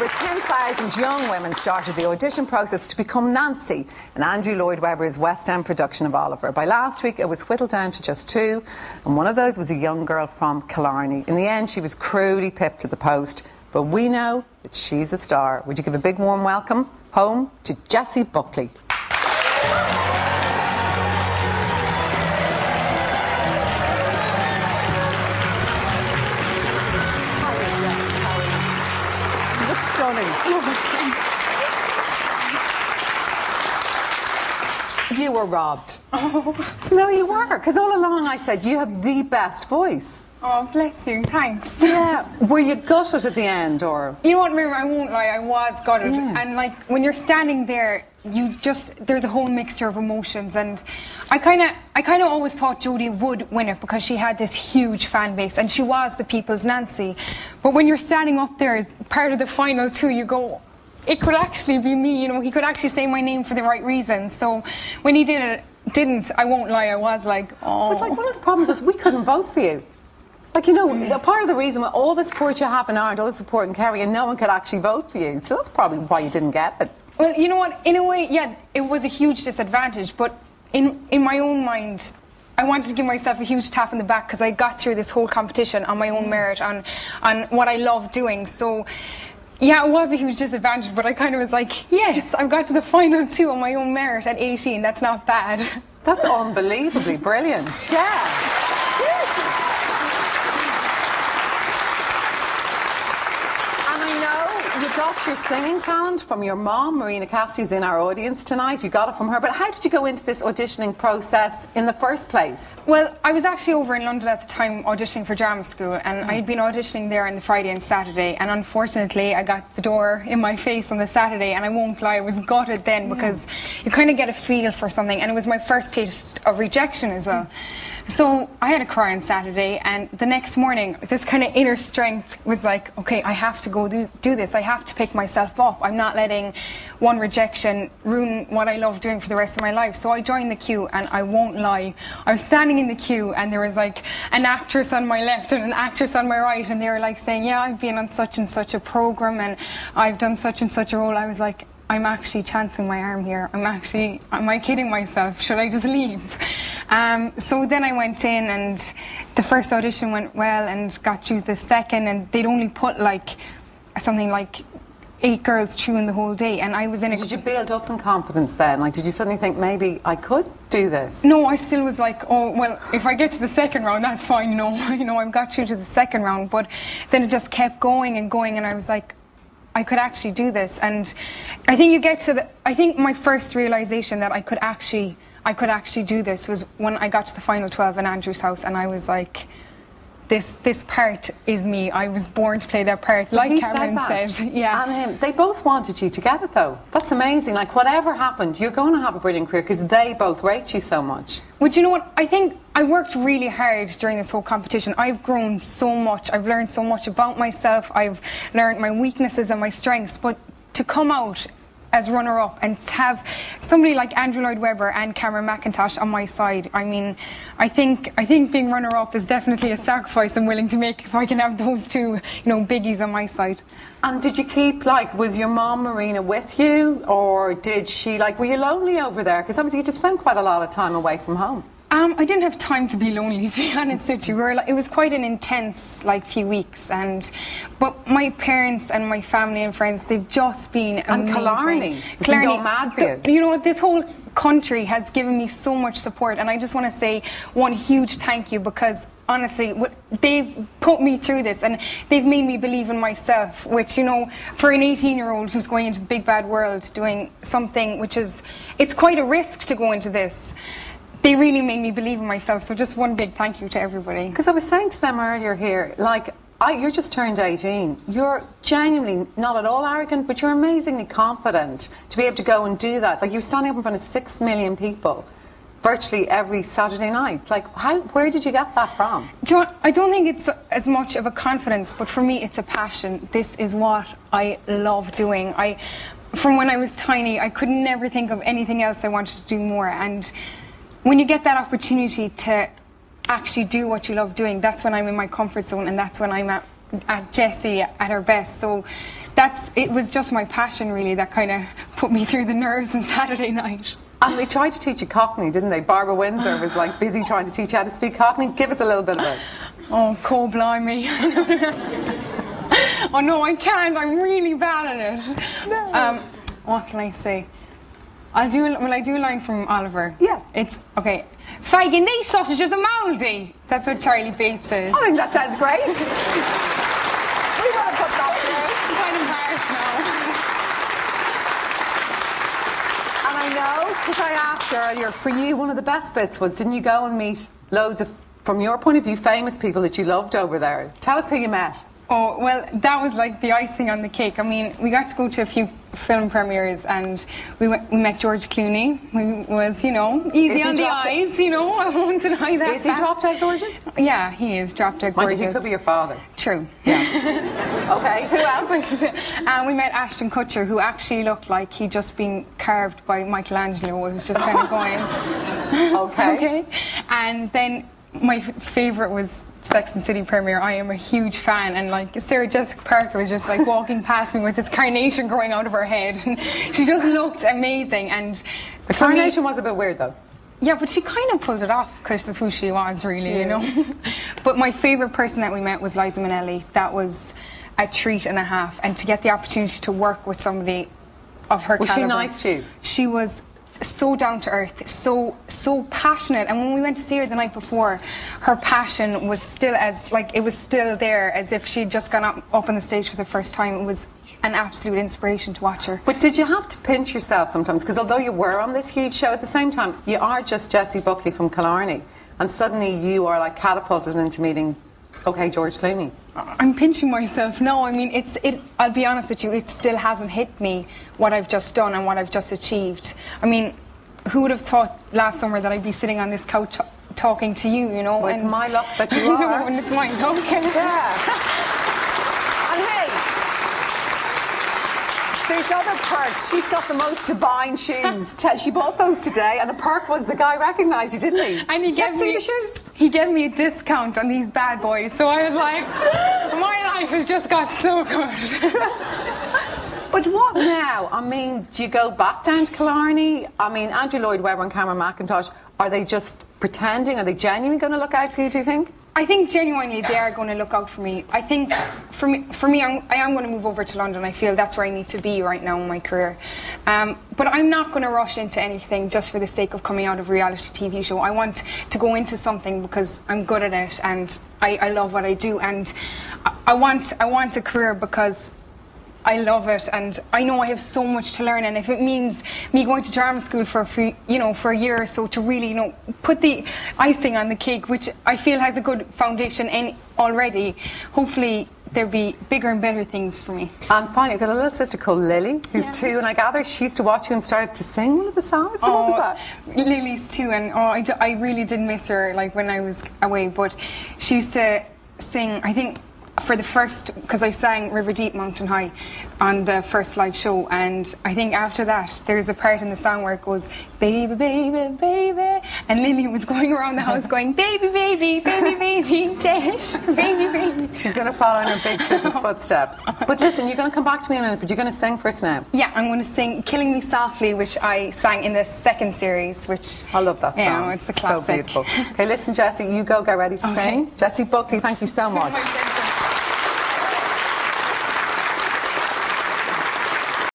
Over 10,000 young women started the audition process to become Nancy in Andrew Lloyd Webber's West End production of Oliver. By last week, it was whittled down to just 2, and one of those was a young girl from Killarney. In the end, she was cruelly pipped to the post, but we know that she's a star. Would you give a big warm welcome home to Jessie Buckley? You were robbed. Oh. No, you were, because all along I said you have the best voice. Oh, bless you, thanks. Yeah. Were you gutted at the end, or...? You know what, Miriam, I won't lie, I was gutted. Yeah. And, like, when you're standing there, there's a whole mixture of emotions, and I kind of always thought Jodie would win it because she had this huge fan base, and she was the people's Nancy. But when you're standing up there as part of the final 2, you go, it could actually be me, you know, he could actually say my name for the right reason. So when he didn't, I won't lie, I was like, oh. But, like, one of the problems was we couldn't vote for you. Like, you know, part of the reason with all the support you have in Ireland, all the support in Kerry, and no one could actually vote for you. So that's probably why you didn't get it. Well, you know what, in a way, yeah, it was a huge disadvantage, but in my own mind, I wanted to give myself a huge tap in the back because I got through this whole competition on my own merit, on what I love doing. So, yeah, it was a huge disadvantage, but I kind of was like, yes, I've got to the final 2 on my own merit at 18. That's not bad. That's unbelievably brilliant. Yeah. Seriously. And I know you got your singing talent from your mom, Marina Cassidy, who's in our audience tonight. You got it from her. But how did you go into this auditioning process in the first place? Well, I was actually over in London at the time auditioning for drama school, and I'd been auditioning there on the Friday and Saturday, and unfortunately I got the door in my face on the Saturday, and I won't lie, I was gutted then because you kind of get a feel for something, and it was my first taste of rejection as well. So I had a cry on Saturday, and the next morning this kind of inner strength was like, okay, I have to go do this. I have to pick myself up. I'm not letting one rejection ruin what I love doing for the rest of my life. So I joined the queue, and I won't lie, I was standing in the queue, and there was like an actress on my left and an actress on my right, and they were like saying, yeah, I've been on such and such a program and I've done such and such a role. I was like, I'm actually chancing my arm here. Am I kidding myself? Should I just leave? So then I went in, and the first audition went well and got through the second, and they'd only put like something like 8 girls through in the whole day, and I was in. Did you build up in confidence then? Like, did you suddenly think maybe I could do this? No, I still was like, oh well, if I get to the second round, that's fine. No, you know, I've got through to the second round, but then it just kept going and going, and I was like, I could actually do this. And I think you get to I think my first realization that I could actually do this was when I got to the final 12 in Andrew's house, and I was like, this part is me. I was born to play that part, like Cameron said. Yeah. And they both wanted you to get it, though. That's amazing. Like, whatever happened, you're going to have a brilliant career because they both rate you so much. But you know what? I think I worked really hard during this whole competition. I've grown so much. I've learned so much about myself. I've learned my weaknesses and my strengths. But to come out as runner-up and to have somebody like Andrew Lloyd Webber and Cameron McIntosh on my side, I mean, I think being runner-up is definitely a sacrifice I'm willing to make if I can have those 2, you know, biggies on my side. And did you keep, like, was your mom Marina with you, or did she, like, were you lonely over there? Because obviously you just spent quite a lot of time away from home. I didn't have time to be lonely, to be honest with you. It was quite an intense, like, few weeks, but my parents and my family and friends, they've just been amazing. And Killarney, go mad for you. You know what, this whole country has given me so much support, and I just want to say one huge thank you, because honestly, they've put me through this, and they've made me believe in myself, which, you know, for an 18-year-old who's going into the big bad world, doing something which is, it's quite a risk to go into this. They really made me believe in myself, so just one big thank you to everybody. Because I was saying to them earlier here, like, you're just turned 18. You're genuinely not at all arrogant, but you're amazingly confident to be able to go and do that. Like, you're standing up in front of 6 million people virtually every Saturday night. Like, where did you get that from? Do you know what? I don't think it's as much of a confidence, but for me it's a passion. This is what I love doing. From when I was tiny, I could never think of anything else I wanted to do more, and when you get that opportunity to actually do what you love doing, that's when I'm in my comfort zone, and that's when I'm at Jessie at her best. So it was just my passion really that kind of put me through the nerves on Saturday night. And they tried to teach you Cockney, didn't they? Barbara Windsor was like busy trying to teach you how to speak Cockney. Give us a little bit of it. Oh, cold blimey. Oh no, I can't. I'm really bad at it. No. What can I say? I do a line from Oliver. Yeah. It's, okay. Fagin, these sausages are mouldy. That's what Charlie Bates says. I think that sounds great. We want to put that I'm quite embarrassed now. And I know, because I asked earlier, for you, one of the best bits was, didn't you go and meet loads of, from your point of view, famous people that you loved over there? Tell us who you met. Oh, well, that was like the icing on the cake. I mean, we got to go to a few film premieres and we met George Clooney, who was, you know, easy on the eyes, you know, I won't deny that. Is he drop dead gorgeous? Yeah, he is drop dead gorgeous. Mind you, he could be your father. True. Yeah. Okay, who else? And we met Ashton Kutcher, who actually looked like he'd just been carved by Michelangelo. It was just kind of going... Okay. Okay. And then my favourite was Sex and City premiere. I am a huge fan, and like Sarah Jessica Parker was just like walking past me with this carnation growing out of her head, and she just looked amazing. And the carnation was a bit weird though. Yeah, but she kind of pulled it off because of who she was, really, you know. But my favourite person that we met was Liza Minnelli. That was a treat and a half, and to get the opportunity to work with somebody of her calibre. Was she nice to you? She was so down to earth, so passionate. And when we went to see her the night before, her passion was still it was still there, as if she'd just gone up on the stage for the first time. It was an absolute inspiration to watch her. But did you have to pinch yourself sometimes? Because although you were on this huge show, at the same time, you are just Jessie Buckley from Killarney, and suddenly you are like catapulted into meeting, okay, George Clooney. I'm pinching myself. No, I mean, I'll be honest with you, it still hasn't hit me what I've just done and what I've just achieved. I mean, who would have thought last summer that I'd be sitting on this couch talking to you, you know? Well, it's my luck that you are. And it's mine, okay. Yeah. And hey, there's other perks. She's got the most divine shoes. She bought those today, and a perk was the guy recognised you, didn't he? And he gave me the shoes. He gave me a discount on these bad boys, so I was like, my life has just got so good. But what now? I mean, do you go back down to Killarney? I mean, Andrew Lloyd Webber and Cameron McIntosh, are they just pretending? Are they genuinely going to look out for you, do you think? I think genuinely they are going to look out for me. I think for me, I am going to move over to London. I feel that's where I need to be right now in my career. But I'm not going to rush into anything just for the sake of coming out of a reality TV show. I want to go into something because I'm good at it and I love what I do. And I want a career because I love it, and I know I have so much to learn. And if it means me going to drama school for a year or so to really, put the icing on the cake, which I feel has a good foundation already, hopefully there'll be bigger and better things for me. And finally, I've got a little sister called Lily, who's 2, and I gather she used to watch you and started to sing one of the songs. So what was that? Lily's 2, and I really did miss her, like when I was away. But she used to sing, I think, for the first, because I sang River Deep, Mountain High on the first live show, and I think after that there's a part in the song where it goes, baby, baby, baby, and Lily was going around the house going, baby, baby, baby, baby, dash, baby, baby. She's going to follow in her big sister's footsteps. But listen, you're going to come back to me in a minute, but you're going to sing for us now. Yeah, I'm going to sing Killing Me Softly, which I sang in the second series, which... I love that song. Yeah, it's a classic. So beautiful. Okay, listen, Jessie, you go get ready to sing. Jessie Buckley, thank you so much.